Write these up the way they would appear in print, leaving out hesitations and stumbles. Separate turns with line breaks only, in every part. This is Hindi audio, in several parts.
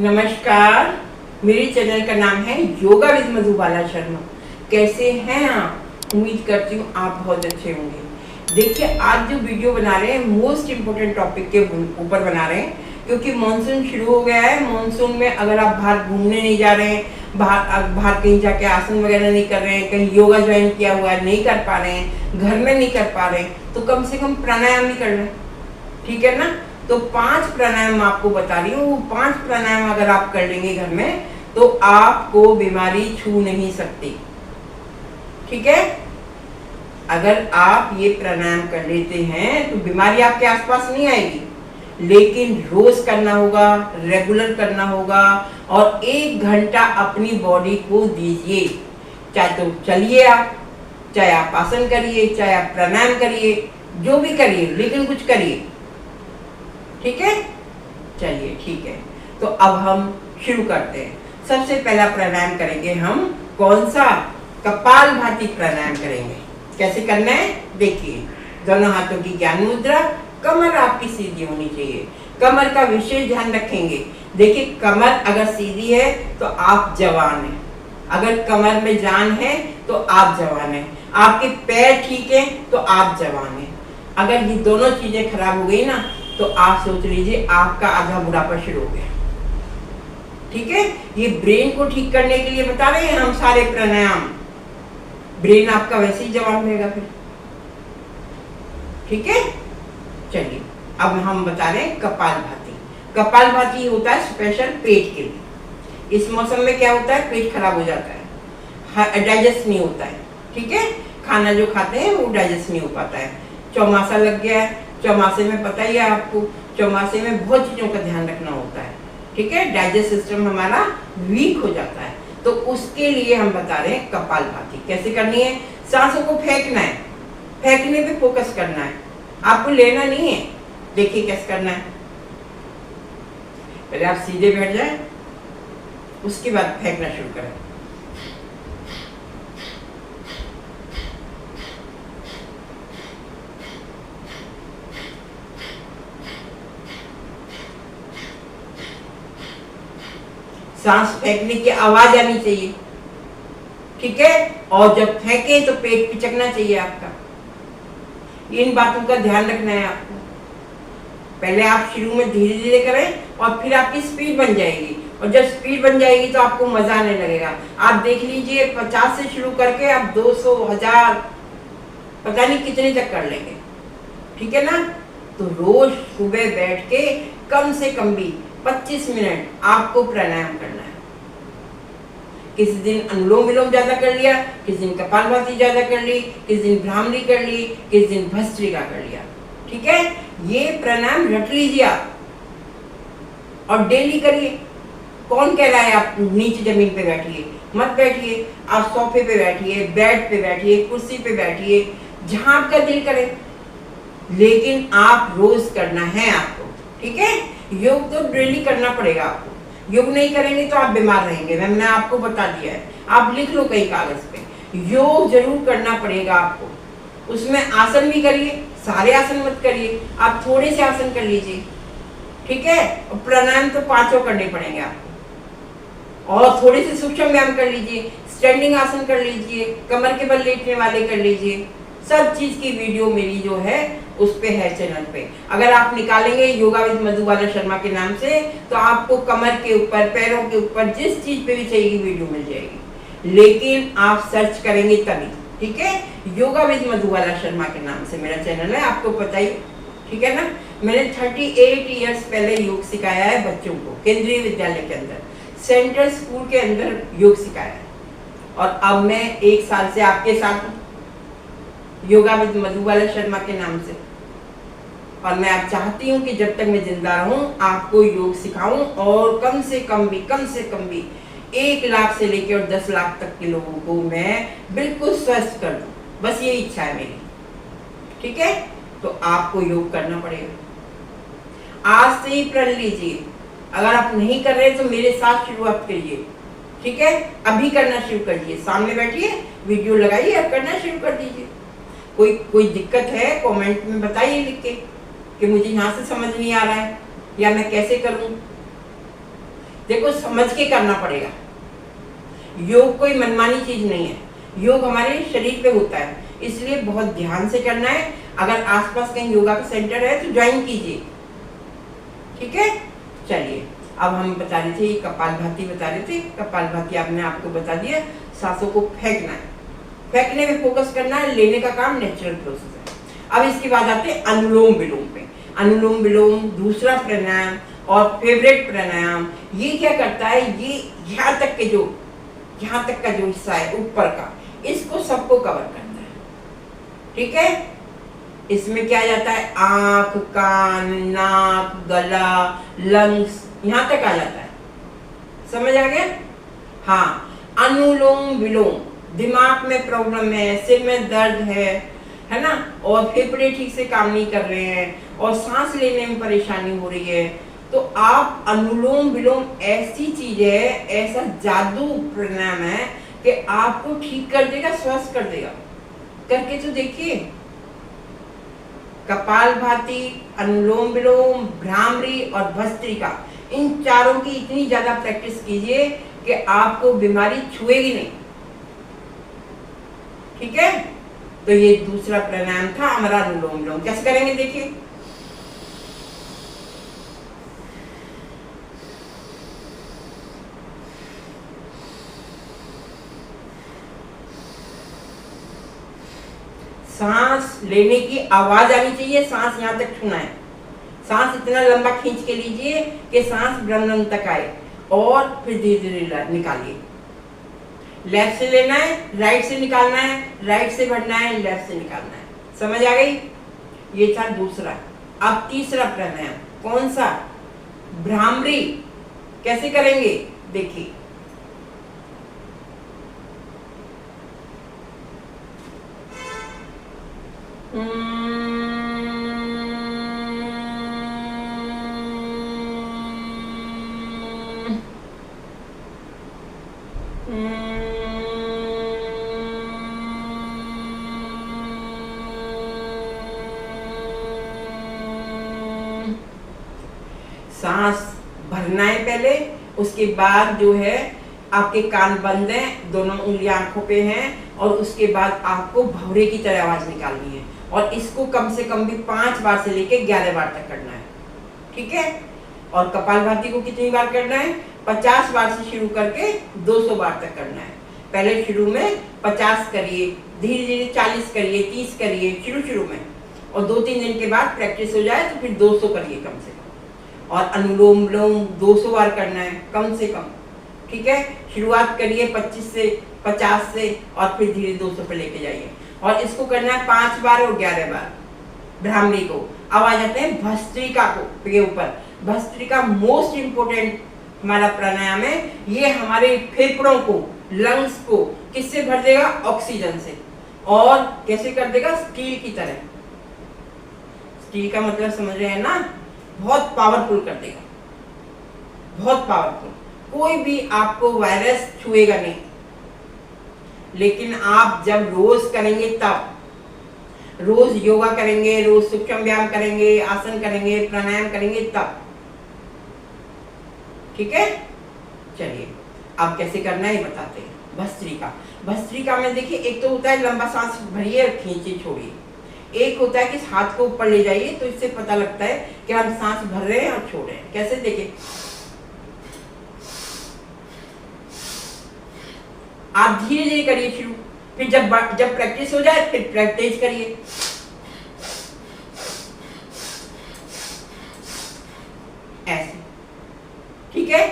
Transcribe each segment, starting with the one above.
नमस्कार, मेरे चैनल का नाम है योगा विद मधुबाला शर्मा। कैसे हैं आप? उम्मीद करती हूँ आप बहुत अच्छे होंगे। देखिए, आज जो वीडियो बना रहे हैं मोस्ट इम्पोर्टेंट टॉपिक के ऊपर बना रहे हैं, क्योंकि मानसून शुरू हो गया है। मानसून में अगर आप बाहर घूमने नहीं जा रहे हैं, बाहर कहीं जाके आसन वगैरह नहीं कर रहे हैं, कहीं योगा ज्वाइन किया हुआ है नहीं कर पा रहे हैं, घर में नहीं कर पा रहे हैं, तो कम से कम प्राणायाम ही कर लें। ठीक है ना? तो 5 प्राणायाम आपको बता रही हूँ। वो 5 प्राणायाम अगर आप कर लेंगे घर में तो आपको बीमारी छू नहीं सकती। ठीक है? अगर आप ये प्राणायाम कर लेते हैं तो बीमारी आपके आसपास नहीं आएगी, लेकिन रोज करना होगा, रेगुलर करना होगा और 1 घंटा अपनी बॉडी को दीजिए। चाहे तो चलिए आप, चाहे आप आसन करिए, चाहे आप प्राणायाम करिए, जो भी करिए, लेकिन कुछ करिए। ठीक है? चलिए ठीक है, तो अब हम शुरू करते हैं। सबसे पहला प्राणायाम करेंगे हम। कौन सा? कपालभाति प्राणायाम करेंगे। कैसे करना है देखिए। दोनों हाथों की ज्ञान मुद्रा, कमर आपकी सीधी होनी चाहिए। कमर का विशेष ध्यान रखेंगे। देखिए, कमर अगर सीधी है तो आप जवान हैं, अगर कमर में जान है तो आप जवान हैं, आपके पैर ठीक है तो आप जवान हैं। अगर ये दोनों चीजें खराब हो गई ना तो आप सोच लीजिए आपका आधा बुढ़ापा शुरू हो गया। ठीक है? ये ब्रेन को ठीक करने के लिए बता रहे हैं हम सारे प्राणायाम। ब्रेन आपका वैसे ही जवान रहेगा फिर। ठीक है? चलिए, अब हम बता रहे हैं कपालभाति। कपालभाति होता है स्पेशल पेट के लिए। इस मौसम में क्या होता है, पेट खराब हो जाता है, डाइजेस्ट नहीं होता है। ठीक है? खाना जो खाते हैं वो डाइजेस्ट नहीं हो पाता है। चौमासा लग गया है, चौमासे में पता ही है आपको, चौमासे में बहुत चीजों का ध्यान रखना होता है। ठीक है? डाइजेस्ट सिस्टम हमारा वीक हो जाता है, तो उसके लिए हम बता रहे हैं कपालभाति। कैसे करनी है? सांसों को फेंकना है, फेंकने पे फोकस करना है, आपको लेना नहीं है। देखिए कैसे करना है। पहले आप सीधे बैठ जाए, उसके बाद फेंकना शुरू करें। सांस फेंकने की आवाज आनी चाहिए। ठीक है? और जब फेंके तो पेट पिचकना चाहिए आपका। इन बातों का ध्यान रखना है आपको। पहले आप शुरू में धीरे धीरे करें और फिर आपकी स्पीड बन जाएगी, और जब स्पीड बन जाएगी तो आपको मजा आने लगेगा। आप देख लीजिए, 50 से शुरू करके आप 200, 1000, पता नहीं कितने तक कर लेंगे। ठीक है ना? तो रोज सुबह बैठ के कम से कम भी 25 मिनट आपको प्राणायाम करना है। किसी दिन अनुलोम विलोम ज्यादा कर लिया, किसी दिन कपालभाति ज्यादा कर ली, किसी दिन भ्रामरी कर ली, किसी दिन भस्त्रिका कर लिया। ठीक है? ये प्राणायाम रट लीजिए आप और डेली करिए। कौन कह रहा है आप नीचे जमीन पे बैठिए? मत बैठिए। आप सोफे पे बैठिए, बेड पे बैठिए, कुर्सी पे बैठिए, जहां आपका दिल करे, लेकिन आप रोज करना है आपको। ठीक है? योग तो डेली करना पड़ेगा आपको। योग नहीं करेंगे तो आप बीमार रहेंगे, मैंने आपको बता दिया है। आप लिख लो कहीं कागज पे, योग जरूर करना पड़ेगा आपको। उसमें आसन भी करिए, सारे आसन मत करिए, आप थोड़े से आसन कर लीजिए। ठीक है? और प्राणायाम तो 5 करने पड़ेंगे आपको, और थोड़े से सूक्ष्म व्यायाम कर लीजिए, स्टैंडिंग आसन कर लीजिए, कमर के बल लेटने वाले कर लीजिए। सब चीज की वीडियो मेरी जो है उस पे है चैनल पे। अगर आप निकालेंगे योगा विद मधुबाला शर्मा के नाम से तो आपको कमर के ऊपर, पैरों के ऊपर, जिस चीज पे भी चाहिए वीडियो मिल जाएगी, लेकिन आप सर्च करेंगे तभी। ठीक है? योगा विद मधुबाला शर्मा के नाम से मेरा चैनल है, आपको पता ही। ठीक है ना? मैंने 38 ईयर्स पहले योग सिखाया है बच्चों को, केंद्रीय विद्यालय के अंदर, सेंट्रल स्कूल के अंदर योग सिखाया है। और अब मैं 1 साल से आपके साथ हूँ, योगा विद मधुबाला शर्मा के नाम से। और मैं अब चाहती हूँ कि जब तक मैं जिंदा रहूं आपको योग सिखाऊं, और कम से कम भी 1 लाख से लेकर और 10 लाख तक के लोगों को मैं बिल्कुल स्वस्थ कर दूं। बस ये इच्छा है मेरी। ठीक है? तो आपको योग करना पड़ेगा। आज से ही प्रण लीजिए। अगर आप नहीं कर रहे तो मेरे साथ शुरुआत करिए। ठीक है? अभी करना शुरू करिए। सामने बैठिए, वीडियो लगाइए और करना शुरू कर दीजिए। कोई दिक्कत है कमेंट में बताइए लिख के कि मुझे यहाँ से समझ नहीं आ रहा है या मैं कैसे करूँ। देखो समझ के करना पड़ेगा। योग कोई मनमानी चीज नहीं है, योग हमारे शरीर पे होता है, इसलिए बहुत ध्यान से करना है। अगर आसपास कहीं योगा का सेंटर है तो ज्वाइन कीजिए, ठीक है। चलिए अब हम बता रहे थे कपालभाति बता रहे थे। कपालभाति आपने आपको बता दिया, सांसों को फेंकना है, फेंकने में फोकस करना है, लेने का काम नेचुरल प्रोसेस है। अब इसके बाद आते हैं अनुलोम विलोम पे। अनुलोम विलोम दूसरा प्राणायाम और फेवरेट प्राणायाम। ये क्या करता है, ये यहाँ तक का जो हिस्सा है ऊपर का, इसको सबको कवर करता है, ठीक है। इसमें क्या जाता है, आंख, कान, नाक, गला, लंग्स, यहाँ तक आ जाता है। समझ आ गया? हाँ, अनुलोम विलोम, दिमाग में प्रॉब्लम है, सिर में दर्द है ना, और फेफड़े ठीक से काम नहीं कर रहे हैं और सांस लेने में परेशानी हो रही है, तो आप अनुलोम विलोम ऐसी चीज है, ऐसा जादू प्राणायाम है कि आपको ठीक कर देगा, स्वस्थ कर देगा। करके तो देखिए। कपालभाति, अनुलोम विलोम, भ्रामरी और भस्त्रिका, इन चारों की इतनी ज्यादा प्रैक्टिस कीजिए कि आपको बीमारी छुएगी नहीं, ठीक है। तो ये दूसरा प्राणायाम था हमारा अनुलोम विलोम। कैसे करेंगे देखिए। सांस लेने की आवाज आनी चाहिए, सांस यहाँ तक छूना है। सांस इतना लंबा खींच के लीजिए कि सांस ब्रह्म तक आए और फिर धीरे धीरे निकालिए। लेफ्ट से लेना है, राइट से निकालना है, राइट से भरना है, लेफ्ट से निकालना है। समझ आ गई? ये था दूसरा। अब तीसरा प्राणायाम कौन सा, भ्रामरी। कैसे करेंगे देखिए। सांस भरना है पहले, उसके बाद जो है आपके कान बंद हैं, दोनों उंगलियां आंखों पे हैं, और उसके बाद आपको भंवरे की तरह आवाज निकालनी है, और इसको कम से कम भी 5 बार से लेके 11 बार तक करना है, ठीक है। और कपालभाति को कितनी बार करना है, 50 बार से शुरू करके 200 बार तक करना है। पहले शुरू में 50 करिए, धीरे धीरे 40 करिए, 30 करिए शुरू में, और 2-3 दिन के बाद प्रैक्टिस हो जाए तो फिर 200 करिए कम से कम। और अनुलोम विलोम 200 बार करना है कम से कम, ठीक है। शुरुआत करिए 25 से, 50 से, और फिर धीरे 200 पे लेके जाइए, और इसको करना है 5 बार और 11 बार भ्रामरी को। अब आ जाते हैं भस्त्रिका के ऊपर। भस्त्रिका मोस्ट इंपोर्टेंट हमारा प्राणायाम है। ये हमारे फेफड़ों को, लंग्स को किससे भर देगा, ऑक्सीजन से, और कैसे कर देगा, स्टील की तरह। स्टील का मतलब समझ रहे हैं ना, बहुत पावरफुल कर देगा, बहुत पावरफुल। कोई भी आपको वायरस छुएगा नहीं, लेकिन आप जब रोज करेंगे, तब रोज योगा करेंगे, रोज सूक्ष्म व्यायाम करेंगे, आसन करेंगे, प्राणायाम करेंगे, तब, ठीक है। चलिए अब कैसे करना है बताते हैं। भस्त्रिका, भस्त्रिका में देखिए, एक तो होता है लंबा सांस भरिए और खींचिए छोड़िए, एक होता है कि हाथ को ऊपर ले जाइए, तो इससे पता लगता है कि हम सांस भर रहे हैं और छोड़ रहे हैं। कैसे देखिए, आप धीरे धीरे करिए शुरू, फिर जब प्रैक्टिस हो जाए फिर प्रैक्टिस करिए। ऐसे, ठीक है।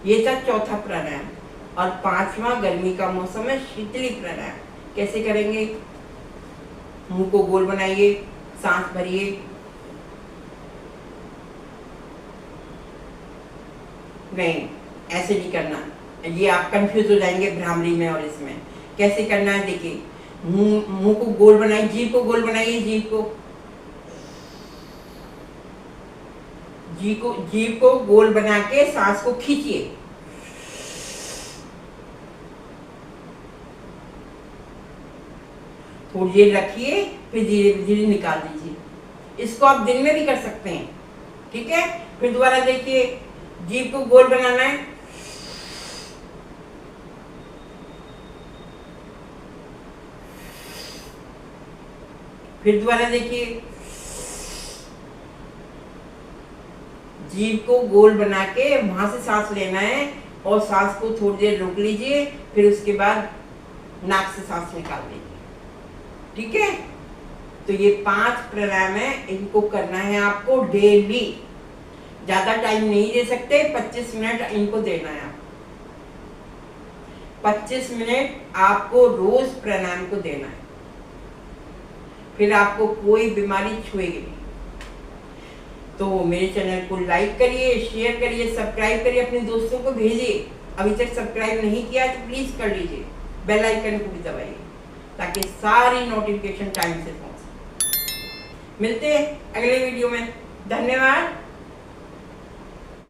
ये था चौथा प्राणायाम। और 5वां, गर्मी का मौसम है, शीतली प्राणायाम। कैसे करेंगे, मुंह को गोल बनाइए, सांस भरिए, नहीं ऐसे नहीं करना, ये आप कंफ्यूज हो जाएंगे भ्रामरी में और इसमें। कैसे करना है देखिए, मुंह को गोल बनाइए, जीभ को गोल बनाइए, जीभ को गोल बना के सांस को खींचिए, थोड़ी देर रखिए, फिर धीरे धीरे निकाल दीजिए। इसको आप दिन में भी कर सकते हैं, ठीक है। फिर दोबारा देखिए, जीभ को गोल बनाना है। फिर दोबारा देखिए, जीभ को गोल बना के वहां से सांस लेना है और सांस को थोड़ी देर रोक लीजिए, फिर उसके बाद नाक से सांस निकाल लीजिए। ठीक है, तो ये 5 प्राणायाम है, इनको करना है आपको डेली। ज्यादा टाइम नहीं दे सकते, 25 मिनट इनको देना है आपको। 25 मिनट आपको रोज प्राणायाम को देना है, फिर आपको कोई बीमारी छुएगी नहीं। तो मेरे चैनल को लाइक करिए, शेयर करिए, सब्सक्राइब करिए, अपने दोस्तों को भेजिए। अभी तक सब्सक्राइब नहीं किया तो प्लीज कर लीजिए, बेल आइकन को भी दबाइए ताकि सारी नोटिफिकेशन टाइम से पहुंचे। मिलते हैं अगले वीडियो में। धन्यवाद।